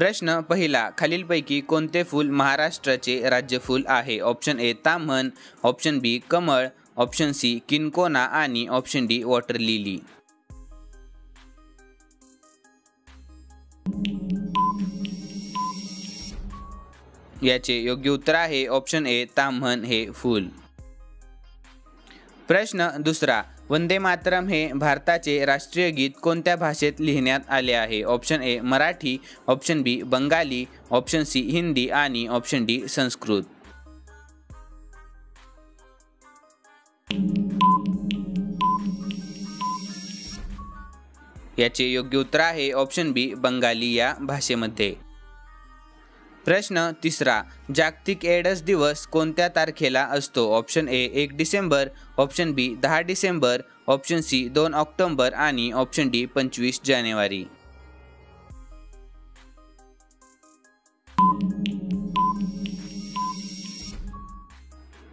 प्रश्न पहिला, खालीलपैकी कोणते फूल महाराष्ट्राचे राज्यफूल आहे? ऑप्शन ए ताम्हण, ऑप्शन बी कमळ, ऑप्शन सी किंकोना आणि ऑप्शन डी वॉटर लिली. याचे योग्य उत्तर आहे ऑप्शन ए ताम्हण हे फूल. प्रश्न दुसरा, वंदे मातरम हे भारताचे राष्ट्रीय गीत कोणत्या भाषेत लिहिण्यात आले आहे? Option A Marathi, option B Bengali, option C Hindi आणि ऑप्शन डी संस्कृत. याचे योग्य उत्तर आहे ऑप्शन बी बंगाली या भाषेमध्ये. प्रश्न तिसरा, जागतिक एड्स दिवस कोणत्या तारखेला असतो? Option A 1 December, option B 10 December, option C 2 October आणि ऑप्शन डी 25 जानेवारी.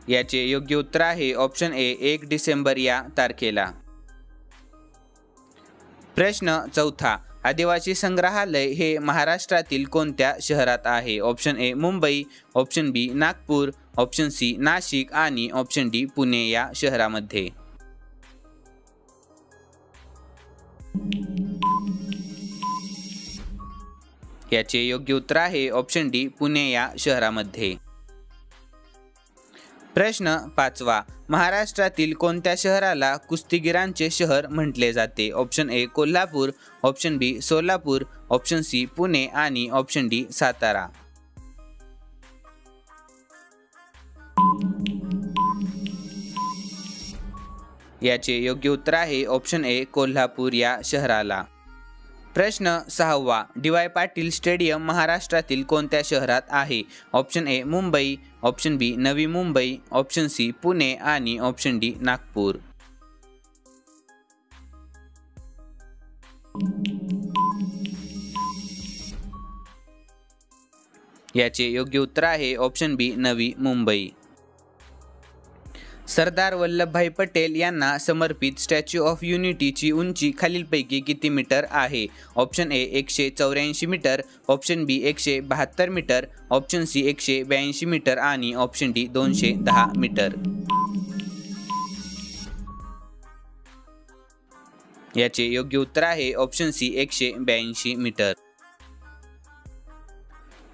याचे योग्य उत्तर आहे ऑप्शन ए 1 डिसेंबर या तारखेला. प्रश्न चौथा, आदिवासी संग्रहालय हे महाराष्ट्रातील कोणत्या शहरात आहे? Option A Mumbai, option B Nagpur, option C Nashik आणि ऑप्शन डी पुणे या शहरामध्ये. याचे योग्य उत्तर आहे ऑप्शन डी पुणे या शहरामध्ये. प्रश्न पाचवा, महाराष्ट्रातील कोणत्या शहराला कुस्तीगीरांचे शहर म्हटले जाते? Option A Kolhapur, option B Solapur, option C Pune आणि ऑप्शन डी सातारा. याचे योग्य उत्तर आहे ऑप्शन ए कोल्हापूर या शहराला. प्रश्न सहावा, डी.वाय. पाटील स्टेडियम महाराष्ट्रातील कोणत्या शहरात आहे? Option A Mumbai, option B Navi Mumbai, option C Pune आणि ऑप्शन डी नागपूर. याचे योग्य उत्तर आहे ऑप्शन बी नवी मुंबई. सरदार वल्लभभाई पटेल यांना समर्पित स्टॅच्यू ऑफ युनिटीची उंची खालीलपैकी किती मीटर आहे? Option A 184 metre, option B 172 metre, option C 182 metre आणि ऑप्शन डी 210 मीटर. याचे योग्य उत्तर आहे ऑप्शन सी 182 मीटर.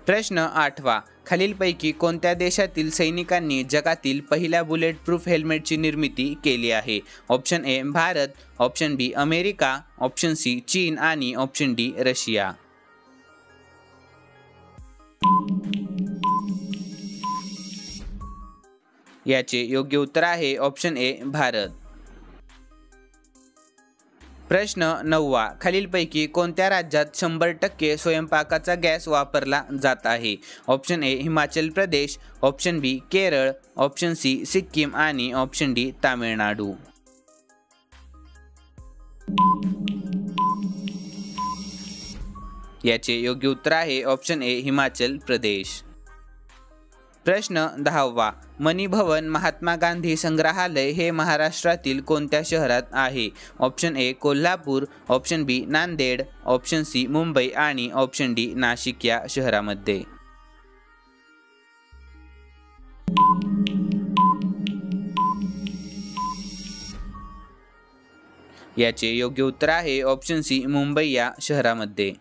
प्रश्न आठवा, खालीलपैकी कोणत्या देशातील सैनिकांनी जगातील पहिल्या बुलेट प्रूफ हेल्मेटची निर्मिती केली आहे? Option A Bharat, option B America, option C चीन आणि ऑप्शन डी रशिया. याचे योग्य उत्तर आहे ऑप्शन ए भारत. प्रश्न नववा, खालीलपैकी कोणत्या राज्यात 100% स्वयंपाकाचा गॅस वापरला जात आहे? Option A Himachal Pradesh, option B Kerala, option C Sikkim आणि ऑप्शन डी तामिळनाडू. याचे योग्य उत्तर आहे ऑप्शन ए हिमाचल प्रदेश. प्रश्न 10वा, मनी भवन महात्मा गांधी संग्रहालय हे महाराष्ट्रातील कोणत्या शहरात आहे? Option A Kolhapur, option B Nanded, option C Mumbai आणि ऑप्शन डी नाशिक या शहरामध्ये. याचे योग्य उत्तर आहे ऑप्शन सी मुंबई या शहरामध्ये.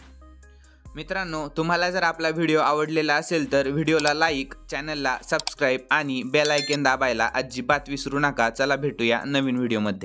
मित्रांनो, तुम्हाला जर आपला व्हिडिओ आवडलेला असेल तर व्हिडिओला लाईक, चॅनलला सबस्क्राईब आणि बेल आयकॉन दाबायला अजिबात विसरू नका. चला भेटूया नवीन व्हिडिओमध्ये.